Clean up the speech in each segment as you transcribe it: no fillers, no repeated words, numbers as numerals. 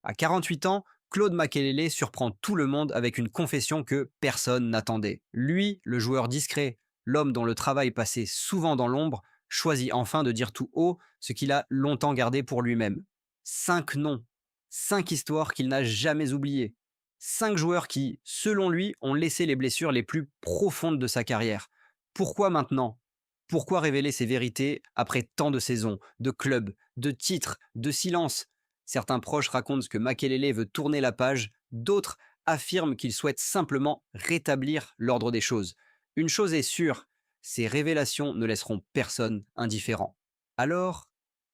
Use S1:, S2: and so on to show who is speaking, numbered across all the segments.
S1: À 48 ans, Claude Makelele surprend tout le monde avec une confession que personne n'attendait. Lui, le joueur discret, l'homme dont le travail passait souvent dans l'ombre, choisit enfin de dire tout haut ce qu'il a longtemps gardé pour lui-même. 5 noms, 5 histoires qu'il n'a jamais oubliées. 5 joueurs qui, selon lui, ont laissé les blessures les plus profondes de sa carrière. Pourquoi maintenant? Pourquoi révéler ces vérités après tant de saisons, de clubs, de titres, de silence? Certains proches racontent que Makelele veut tourner la page, d'autres affirment qu'il souhaite simplement rétablir l'ordre des choses. Une chose est sûre, ces révélations ne laisseront personne indifférent. Alors,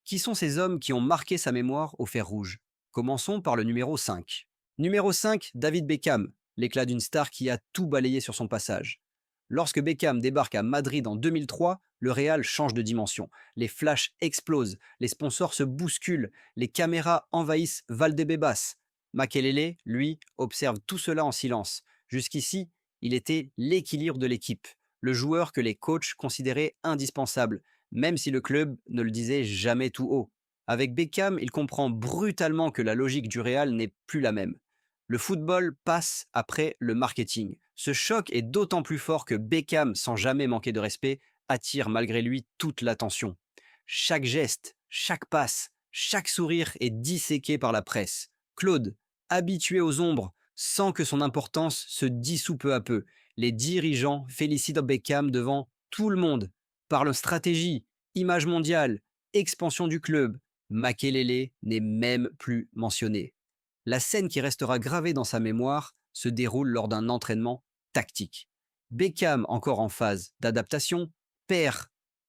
S1: qui sont ces hommes qui ont marqué sa mémoire au fer rouge? Commençons par le numéro 5. Numéro 5, David Beckham, l'éclat d'une star qui a tout balayé sur son passage. Lorsque Beckham débarque à Madrid en 2003, le Real change de dimension. Les flashs explosent, les sponsors se bousculent, les caméras envahissent Valdebebas. Makelele, lui, observe tout cela en silence. Jusqu'ici, il était l'équilibre de l'équipe, le joueur que les coachs considéraient indispensable, même si le club ne le disait jamais tout haut. Avec Beckham, il comprend brutalement que la logique du Real n'est plus la même. Le football passe après le marketing. Ce choc est d'autant plus fort que Beckham, sans jamais manquer de respect, attire malgré lui toute l'attention. Chaque geste, chaque passe, chaque sourire est disséqué par la presse. Claude, habitué aux ombres, sent que son importance se dissout peu à peu. Les dirigeants félicitent Beckham devant tout le monde. Parlent stratégie, image mondiale, expansion du club. Makelele n'est même plus mentionné. La scène qui restera gravée dans sa mémoire se déroule lors d'un entraînement tactique. Beckham, encore en phase d'adaptation, perd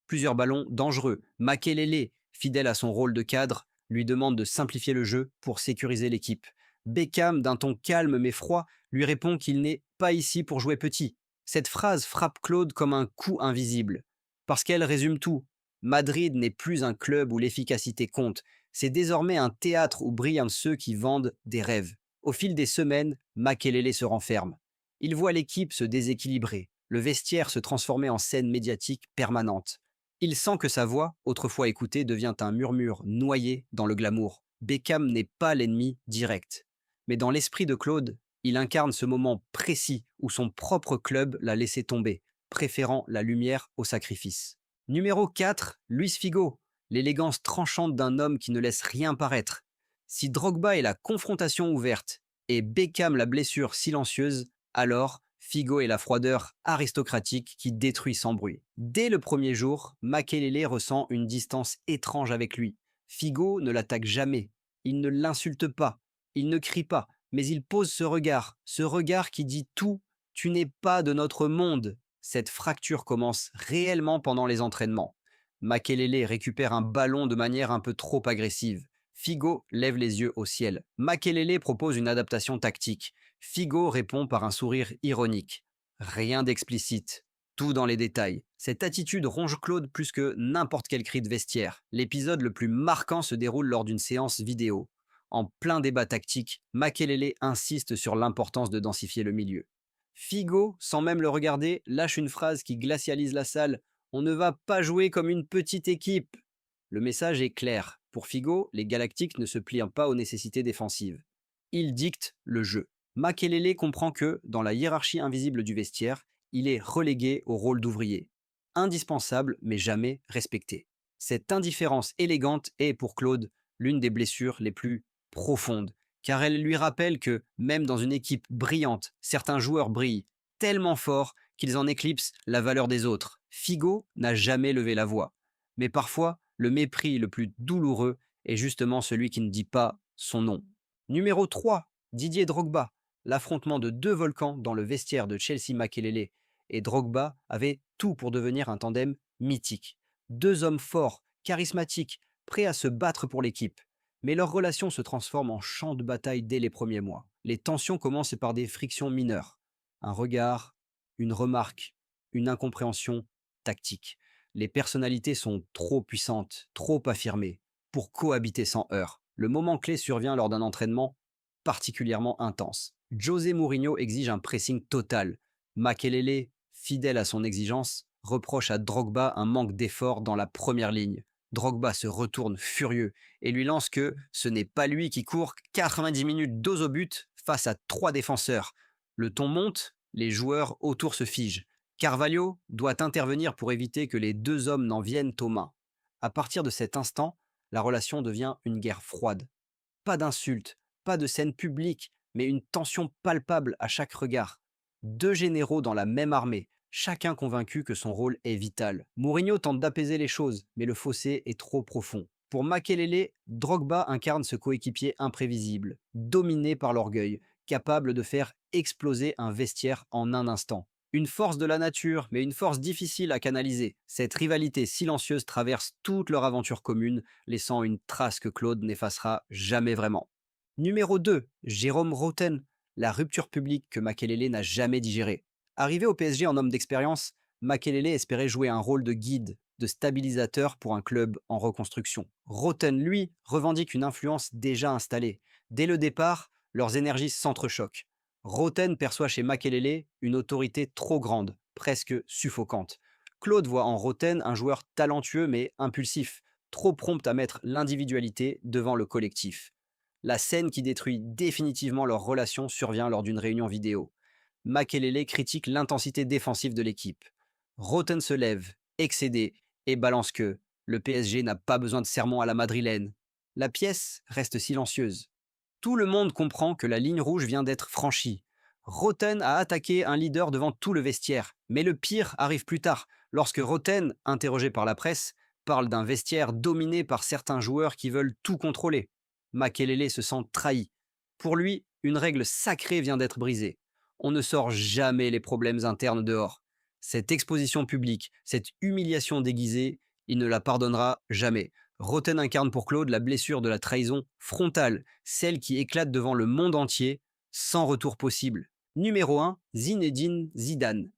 S1: plusieurs ballons dangereux. Makelele, fidèle à son rôle de cadre, lui demande de simplifier le jeu pour sécuriser l'équipe. Beckham, d'un ton calme mais froid, lui répond qu'il n'est pas ici pour jouer petit. Cette phrase frappe Claude comme un coup invisible, parce qu'elle résume tout. Madrid n'est plus un club où l'efficacité compte, c'est désormais un théâtre où brillent ceux qui vendent des rêves. Au fil des semaines, Makelele se renferme. Il voit l'équipe se déséquilibrer, le vestiaire se transformer en scène médiatique permanente. Il sent que sa voix, autrefois écoutée, devient un murmure noyé dans le glamour. Beckham n'est pas l'ennemi direct. Mais dans l'esprit de Claude, il incarne ce moment précis où son propre club l'a laissé tomber, préférant la lumière au sacrifice. Numéro 4, Luis Figo, l'élégance tranchante d'un homme qui ne laisse rien paraître. Si Drogba est la confrontation ouverte et Beckham la blessure silencieuse, alors Figo est la froideur aristocratique qui détruit sans bruit. Dès le premier jour, Makelele ressent une distance étrange avec lui. Figo ne l'attaque jamais, il ne l'insulte pas, il ne crie pas, mais il pose ce regard qui dit tout, tu n'es pas de notre monde. Cette fracture commence réellement pendant les entraînements. Makelele récupère un ballon de manière un peu trop agressive. Figo lève les yeux au ciel. Makelele propose une adaptation tactique. Figo répond par un sourire ironique. Rien d'explicite, tout dans les détails. Cette attitude ronge Claude plus que n'importe quel cri de vestiaire. L'épisode le plus marquant se déroule lors d'une séance vidéo. En plein débat tactique, Makelele insiste sur l'importance de densifier le milieu. Figo, sans même le regarder, lâche une phrase qui glacialise la salle. On ne va pas jouer comme une petite équipe. Le message est clair. Pour Figo, les Galactiques ne se plient pas aux nécessités défensives. Ils dictent le jeu. Makelele comprend que, dans la hiérarchie invisible du vestiaire, il est relégué au rôle d'ouvrier. Indispensable, mais jamais respecté. Cette indifférence élégante est, pour Claude, l'une des blessures les plus profondes, car elle lui rappelle que, même dans une équipe brillante, certains joueurs brillent tellement fort qu'ils en éclipsent la valeur des autres. Figo n'a jamais levé la voix. Mais parfois, le mépris le plus douloureux est justement celui qui ne dit pas son nom. Numéro 3, Didier Drogba. L'affrontement de deux volcans dans le vestiaire de Chelsea Makelele et Drogba avait tout pour devenir un tandem mythique. Deux hommes forts, charismatiques, prêts à se battre pour l'équipe. Mais leur relation se transforme en champ de bataille dès les premiers mois. Les tensions commencent par des frictions mineures. Un regard, une remarque, une incompréhension tactique. Les personnalités sont trop puissantes, trop affirmées, pour cohabiter sans heurts. Le moment clé survient lors d'un entraînement particulièrement intense. José Mourinho exige un pressing total. Makelele, fidèle à son exigence, reproche à Drogba un manque d'effort dans la première ligne. Drogba se retourne furieux et lui lance que ce n'est pas lui qui court 90 minutes dos au but face à 3 défenseurs. Le ton monte, les joueurs autour se figent. Carvalho doit intervenir pour éviter que les deux hommes n'en viennent aux mains. À partir de cet instant, la relation devient une guerre froide. Pas d'insultes, pas de scène publique, mais une tension palpable à chaque regard. Deux généraux dans la même armée, chacun convaincu que son rôle est vital. Mourinho tente d'apaiser les choses, mais le fossé est trop profond. Pour Makelele, Drogba incarne ce coéquipier imprévisible, dominé par l'orgueil, capable de faire exploser un vestiaire en un instant. Une force de la nature, mais une force difficile à canaliser. Cette rivalité silencieuse traverse toute leur aventure commune, laissant une trace que Claude n'effacera jamais vraiment. Numéro 2, Jérôme Roten, la rupture publique que Makelele n'a jamais digérée. Arrivé au PSG en homme d'expérience, Makelele espérait jouer un rôle de guide, de stabilisateur pour un club en reconstruction. Roten, lui, revendique une influence déjà installée. Dès le départ, leurs énergies s'entrechoquent. Roten perçoit chez Makelele une autorité trop grande, presque suffocante. Claude voit en Roten un joueur talentueux mais impulsif, trop prompt à mettre l'individualité devant le collectif. La scène qui détruit définitivement leur relation survient lors d'une réunion vidéo. Makelele critique l'intensité défensive de l'équipe. Roten se lève, excédé, et balance que le PSG n'a pas besoin de sermons à la madrilène. La pièce reste silencieuse. Tout le monde comprend que la ligne rouge vient d'être franchie. Roten a attaqué un leader devant tout le vestiaire. Mais le pire arrive plus tard, lorsque Roten, interrogé par la presse, parle d'un vestiaire dominé par certains joueurs qui veulent tout contrôler. Makelele se sent trahi. Pour lui, une règle sacrée vient d'être brisée. On ne sort jamais les problèmes internes dehors. Cette exposition publique, cette humiliation déguisée, il ne la pardonnera jamais. Roten incarne pour Claude la blessure de la trahison frontale, celle qui éclate devant le monde entier, sans retour possible. Numéro 1, Zinedine Zidane.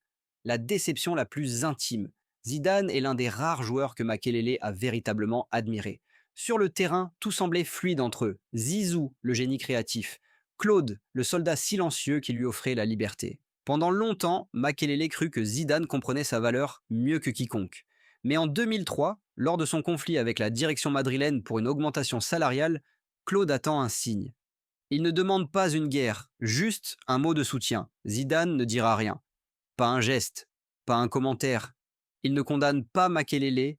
S1: La déception la plus intime. Zidane est l'un des rares joueurs que Makelele a véritablement admiré. Sur le terrain, tout semblait fluide entre eux. Zizou, le génie créatif. Claude, le soldat silencieux qui lui offrait la liberté. Pendant longtemps, Makelele crut que Zidane comprenait sa valeur mieux que quiconque. Mais en 2003, lors de son conflit avec la direction madrilène pour une augmentation salariale, Claude attend un signe. Il ne demande pas une guerre, juste un mot de soutien. Zidane ne dira rien. Pas un geste, pas un commentaire. Il ne condamne pas Makelele,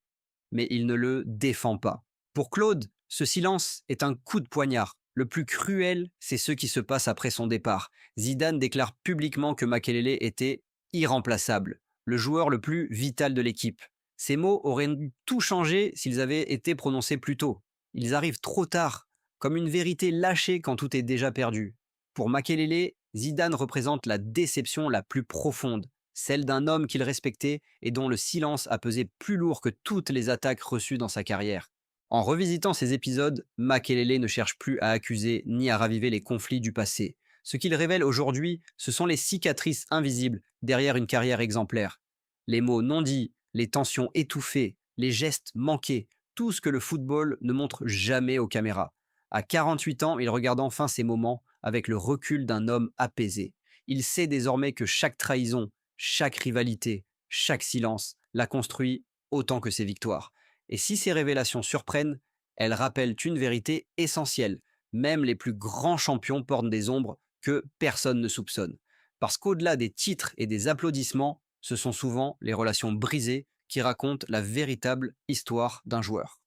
S1: mais il ne le défend pas. Pour Claude, ce silence est un coup de poignard. Le plus cruel, c'est ce qui se passe après son départ. Zidane déclare publiquement que Makelele était irremplaçable, le joueur le plus vital de l'équipe. Ces mots auraient dû tout changer s'ils avaient été prononcés plus tôt. Ils arrivent trop tard, comme une vérité lâchée quand tout est déjà perdu. Pour Makelele, Zidane représente la déception la plus profonde, celle d'un homme qu'il respectait et dont le silence a pesé plus lourd que toutes les attaques reçues dans sa carrière. En revisitant ces épisodes, Makelele ne cherche plus à accuser ni à raviver les conflits du passé. Ce qu'il révèle aujourd'hui, ce sont les cicatrices invisibles derrière une carrière exemplaire. Les mots non dits, les tensions étouffées, les gestes manqués, tout ce que le football ne montre jamais aux caméras. À 48 ans, il regarde enfin ces moments avec le recul d'un homme apaisé. Il sait désormais que chaque trahison, chaque rivalité, chaque silence l'a construit autant que ses victoires. Et si ces révélations surprennent, elles rappellent une vérité essentielle. Même les plus grands champions portent des ombres que personne ne soupçonne. Parce qu'au-delà des titres et des applaudissements, ce sont souvent les relations brisées qui racontent la véritable histoire d'un joueur.